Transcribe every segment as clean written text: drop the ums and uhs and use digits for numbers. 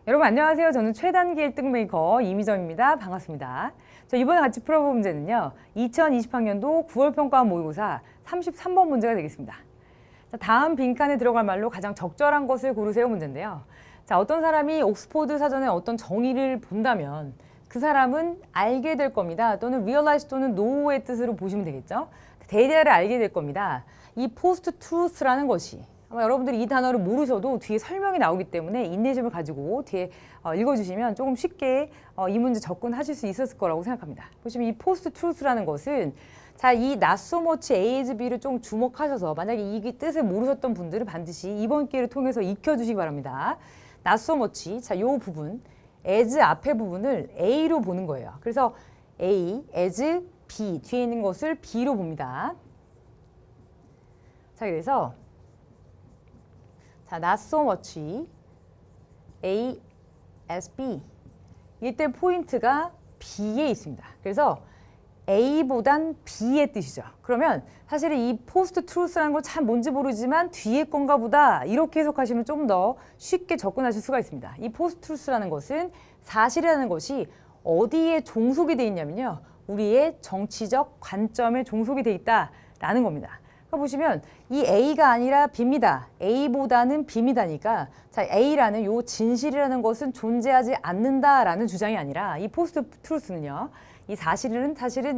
여러분 안녕하세요. 저는 최단기 1등 메이커 이미정입니다. 반갑습니다. 자, 이번에 같이 풀어볼 문제는요. 2020학년도 9월 평가 모의고사 33번 문제가 되겠습니다. 자, 다음 빈칸에 들어갈 말로 가장 적절한 것을 고르세요 문제인데요. 자, 어떤 사람이 옥스포드 사전에 어떤 정의를 본다면 그 사람은 알게 될 겁니다. 또는 realize 또는 know의 뜻으로 보시면 되겠죠. 대대를 알게 될 겁니다. 이 post truth라는 것이 아마 여러분들이 이 단어를 모르셔도 뒤에 설명이 나오기 때문에 인내심을 가지고 뒤에 읽어주시면 조금 쉽게 이 문제 접근하실 수 있었을 거라고 생각합니다. 보시면 이 post truth라는 것은 자, 이 not so much A as B를 좀 주목하셔서 만약에 이 뜻을 모르셨던 분들은 반드시 이번 기회를 통해서 익혀주시기 바랍니다. not so much, 자, 요 부분 as 앞에 부분을 A로 보는 거예요. 그래서 A as B 뒤에 있는 것을 B로 봅니다. 자, 그래서 자, not so much A as B 이때 포인트가 B에 있습니다. 그래서 A보단 B의 뜻이죠. 그러면 사실은 이 post truth라는 거 참 뭔지 모르지만 뒤에 건가 보다 이렇게 해석하시면 좀 더 쉽게 접근하실 수가 있습니다. 이 post truth라는 것은 사실이라는 것이 어디에 종속이 되어 있냐면요. 우리의 정치적 관점에 종속이 되어 있다라는 겁니다. 보시면 이 A가 아니라 B입니다. A보다는 B입니다니까 자, A라는 요 진실이라는 것은 존재하지 않는다라는 주장이 아니라 이 포스트 트루스는요. 이 사실은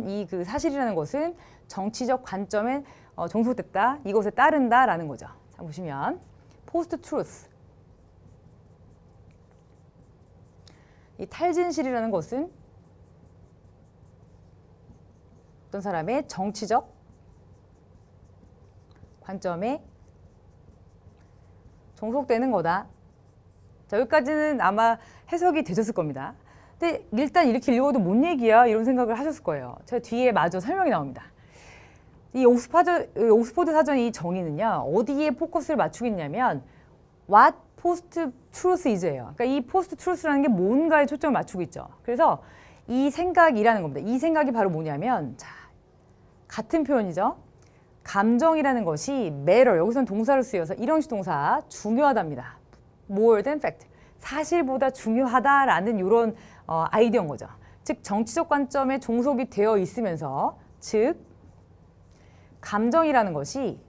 이 그 사실이라는 것은 정치적 관점에 종속됐다. 이것에 따른다라는 거죠. 자, 보시면 포스트 트루스 이 탈진실이라는 것은 어떤 사람의 정치적 관점에 종속되는 거다. 자, 여기까지는 아마 해석이 되셨을 겁니다. 근데 일단 이렇게 읽어도 뭔 얘기야? 이런 생각을 하셨을 거예요. 제가 뒤에 마저 설명이 나옵니다. 이 옥스포드 사전 이 정의는요. 어디에 포커스를 맞추겠냐면 what post truth is예요. 그러니까 이 post truth라는 게 뭔가에 초점을 맞추고 있죠. 그래서 이 생각이라는 겁니다. 이 생각이 바로 뭐냐면 자, 같은 표현이죠. 감정이라는 것이 matter, 여기서는 동사를 쓰여서 일형식 동사 중요하답니다. more than fact, 사실보다 중요하다라는 이런 아이디어인 거죠. 즉 정치적 관점에 종속이 되어 있으면서 즉 감정이라는 것이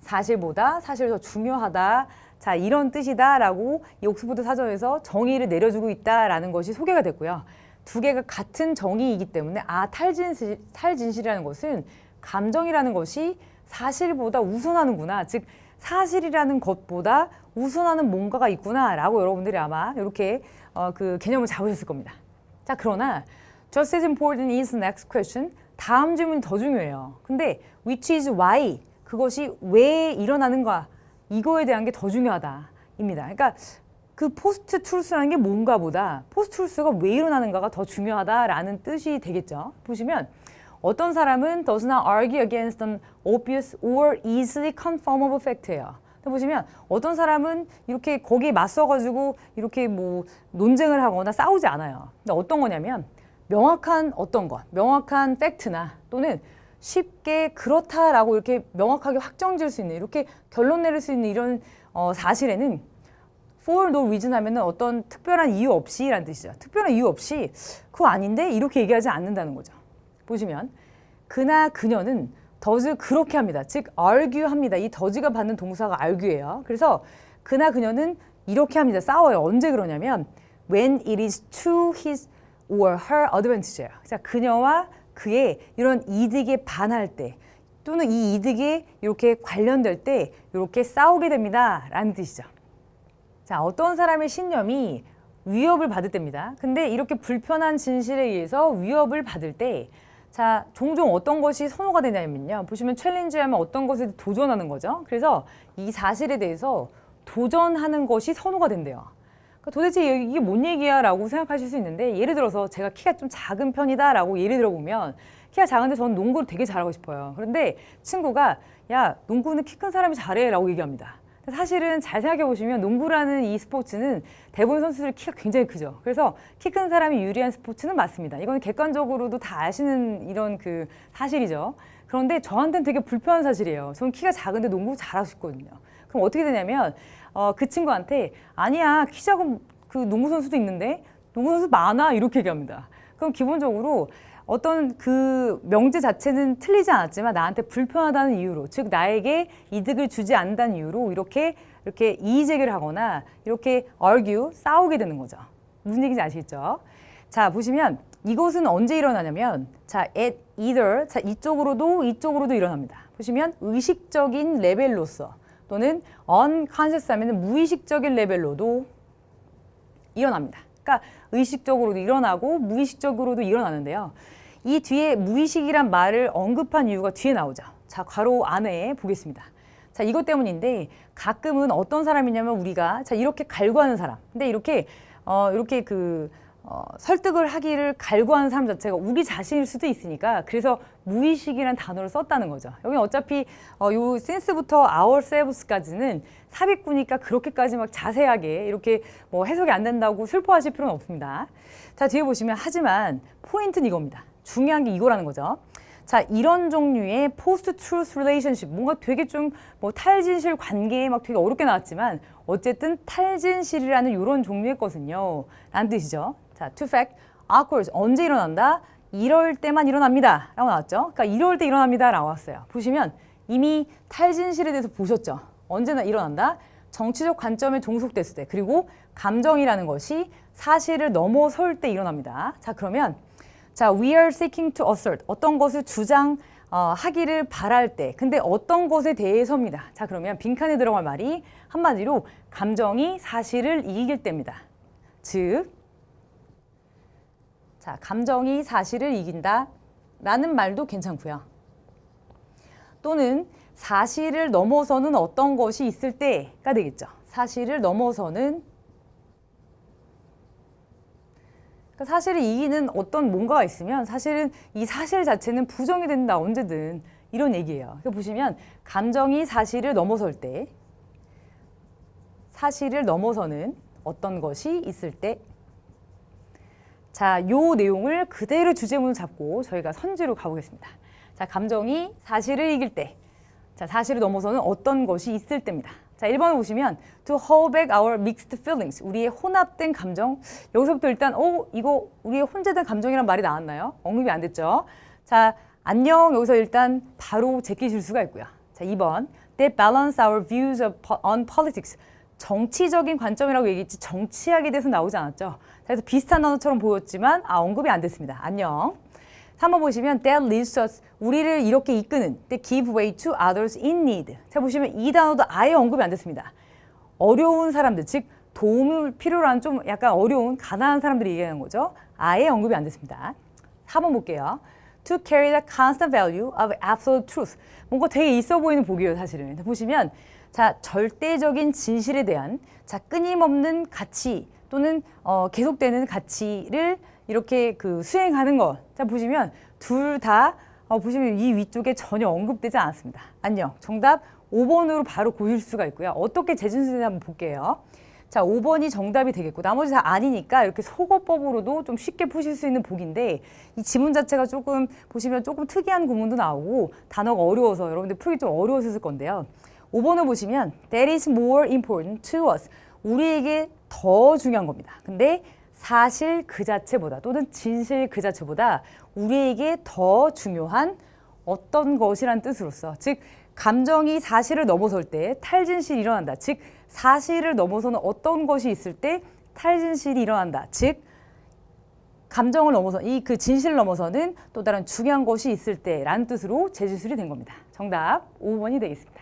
사실보다 사실이 더 중요하다. 자, 이런 뜻이다라고 이 옥스포드 사전에서 정의를 내려주고 있다라는 것이 소개가 됐고요. 두 개가 같은 정의이기 때문에 탈진실이라는 것은 감정이라는 것이 사실보다 우선하는구나. 즉 사실이라는 것보다 우선하는 뭔가가 있구나라고 여러분들이 아마 이렇게 그 개념을 잡으셨을 겁니다. 자, 그러나 just as important is the next question. 다음 질문이 더 중요해요. 근데 which is why 그것이 왜 일어나는가 이거에 대한 게 더 중요하다입니다. 그러니까 그 포스트 트루스라는 게 뭔가 보다 포스트 트루스가 왜 일어나는가가 더 중요하다라는 뜻이 되겠죠. 보시면 어떤 사람은 does not argue against an obvious or easily confirmable fact예요. 보시면 어떤 사람은 이렇게 거기에 맞서가지고 이렇게 뭐 논쟁을 하거나 싸우지 않아요. 근데 어떤 거냐면 명확한 어떤 것, 명확한 팩트나 또는 쉽게 그렇다라고 이렇게 명확하게 확정질 수 있는 이렇게 결론 내릴 수 있는 이런 사실에는 for no reason 하면은 어떤 특별한 이유 없이라는 뜻이죠. 특별한 이유 없이 그거 아닌데 이렇게 얘기하지 않는다는 거죠. 보시면 그나 그녀는 does 그렇게 합니다. 즉 argue 합니다. 이 does가 받는 동사가 argu예요. 그래서 그나 그녀는 이렇게 합니다. 싸워요. 언제 그러냐면 when it is to his or her advantage예요. 자, 그녀와 그의 이런 이득에 반할 때 또는 이 이득에 이렇게 관련될 때 이렇게 싸우게 됩니다. 라는 뜻이죠. 자, 어떤 사람의 신념이 위협을 받을 때입니다. 근데 이렇게 불편한 진실에 의해서 위협을 받을 때 자, 종종 어떤 것이 선호가 되냐면요. 보시면 챌린지하면 어떤 것에 도전하는 거죠. 그래서 이 사실에 대해서 도전하는 것이 선호가 된대요. 그러니까 도대체 이게 뭔 얘기야? 라고 생각하실 수 있는데 예를 들어서 제가 키가 좀 작은 편이다 라고 예를 들어보면 키가 작은데 저는 농구를 되게 잘하고 싶어요. 그런데 친구가 야, 농구는 키 큰 사람이 잘해 라고 얘기합니다. 사실은 잘 생각해 보시면 농구라는 이 스포츠는 대부분 선수들이 키가 굉장히 크죠. 그래서 키 큰 사람이 유리한 스포츠는 맞습니다. 이건 객관적으로도 다 아시는 이런 그 사실이죠. 그런데 저한테는 되게 불편한 사실이에요. 저는 키가 작은데 농구 잘하고 싶거든요. 그럼 어떻게 되냐면 그 친구한테 아니야 키 작은 그 농구 선수도 있는데 농구 선수 많아 이렇게 얘기합니다. 그럼 기본적으로 어떤 그 명제 자체는 틀리지 않았지만 나한테 불편하다는 이유로, 즉 나에게 이득을 주지 않는다는 이유로 이렇게 이의 제기를 하거나 이렇게 argue, 싸우게 되는 거죠. 무슨 얘기인지 아시겠죠? 자, 보시면 이것은 언제 일어나냐면 자, at either, 자, 이쪽으로도 일어납니다. 보시면 의식적인 레벨로서 또는 unconscious 하면 무의식적인 레벨로도 일어납니다. 그러니까 의식적으로도 일어나고 무의식적으로도 일어나는데요. 이 뒤에 무의식이란 말을 언급한 이유가 뒤에 나오죠. 자, 괄호 안에 보겠습니다. 자, 이것 때문인데 가끔은 어떤 사람이냐면 우리가 자, 이렇게 갈구하는 사람. 근데 이렇게 설득을 하기를 갈구하는 사람 자체가 우리 자신일 수도 있으니까 그래서 무의식이라는 단어를 썼다는 거죠. 여기 어차피 요 since부터 ourselves까지는 삽입구니까 그렇게까지 막 자세하게 이렇게 뭐 해석이 안 된다고 슬퍼하실 필요는 없습니다. 자, 뒤에 보시면 하지만 포인트는 이겁니다. 중요한 게 이거라는 거죠. 자, 이런 종류의 post-truth relationship, 뭔가 되게 좀 뭐 탈진실 관계에 막 되게 어렵게 나왔지만 어쨌든 탈진실이라는 이런 종류의 것은요. 라는 뜻이죠. 자, to fact, occurs, 언제 일어난다? 이럴 때만 일어납니다. 라고 나왔죠. 그러니까 이럴 때 일어납니다. 라고 나왔어요. 보시면 이미 탈진실에 대해서 보셨죠. 언제나 일어난다? 정치적 관점에 종속됐을 때, 그리고 감정이라는 것이 사실을 넘어설 때 일어납니다. 자, 그러면 자, we are seeking to assert, 어떤 것을 주장하기를 바랄 때, 근데 어떤 것에 대해서입니다. 자, 그러면 빈칸에 들어갈 말이 한마디로 감정이 사실을 이길 때입니다. 즉, 자, 감정이 사실을 이긴다 라는 말도 괜찮고요. 또는 사실을 넘어서는 어떤 것이 있을 때가 되겠죠. 사실을 넘어서는, 사실을 이기는 어떤 뭔가가 있으면 사실은 이 사실 자체는 부정이 된다 언제든 이런 얘기예요. 보시면 감정이 사실을 넘어설 때, 사실을 넘어서는 어떤 것이 있을 때. 자, 요 내용을 그대로 주제문을 잡고 저희가 선지로 가보겠습니다. 자, 감정이 사실을 이길 때, 자, 사실을 넘어서는 어떤 것이 있을 때입니다. 자, 1번을 보시면 to hold back our mixed feelings, 우리의 혼합된 감정. 여기서부터 일단 이거 우리의 혼재된 감정이란 말이 나왔나요? 언급이 안 됐죠. 자, 안녕. 여기서 일단 바로 제끼실 수가 있고요. 자, 2번 that balance our views on politics, 정치적인 관점이라고 얘기했지 정치학에 대해서 나오지 않았죠. 그래서 비슷한 단어처럼 보였지만 언급이 안 됐습니다. 안녕. 3번 보시면 that leads us, 우리를 이렇게 이끄는 that give way to others in need. 자, 보시면 이 단어도 아예 언급이 안 됐습니다. 어려운 사람들, 즉 도움을 필요로 하는 좀 약간 어려운 가난한 사람들이 얘기하는 거죠. 아예 언급이 안 됐습니다. 4번 볼게요. To carry the constant value of absolute truth. 뭔가 되게 있어 보이는 복이에요, 사실은. 보시면 자, 절대적인 진실에 대한 자, 끊임없는 가치 또는 계속되는 가치를 이렇게 수행하는 것. 자, 보시면 둘 다 보시면 이 위쪽에 전혀 언급되지 않았습니다. 안녕. 정답 5번으로 바로 고실 수가 있고요. 어떻게 재진술인지 한번 볼게요. 자, 5번이 정답이 되겠고 나머지 다 아니니까 이렇게 속어법으로도 좀 쉽게 푸실 수 있는 복인데 이 지문 자체가 조금 보시면 조금 특이한 구문도 나오고 단어가 어려워서 여러분들 풀기 좀 어려웠을 건데요. 5번을 보시면 that is more important to us. 우리에게 더 중요한 겁니다. 근데 사실 그 자체보다 또는 진실 그 자체보다 우리에게 더 중요한 어떤 것이란 뜻으로서, 즉 감정이 사실을 넘어설 때 탈진실이 일어난다. 즉 사실을 넘어서는 어떤 것이 있을 때 탈진실이 일어난다. 즉 감정을 넘어서 그 진실을 넘어서는 또 다른 중요한 것이 있을 때라는 뜻으로 재진술이 된 겁니다. 정답 5번이 되겠습니다.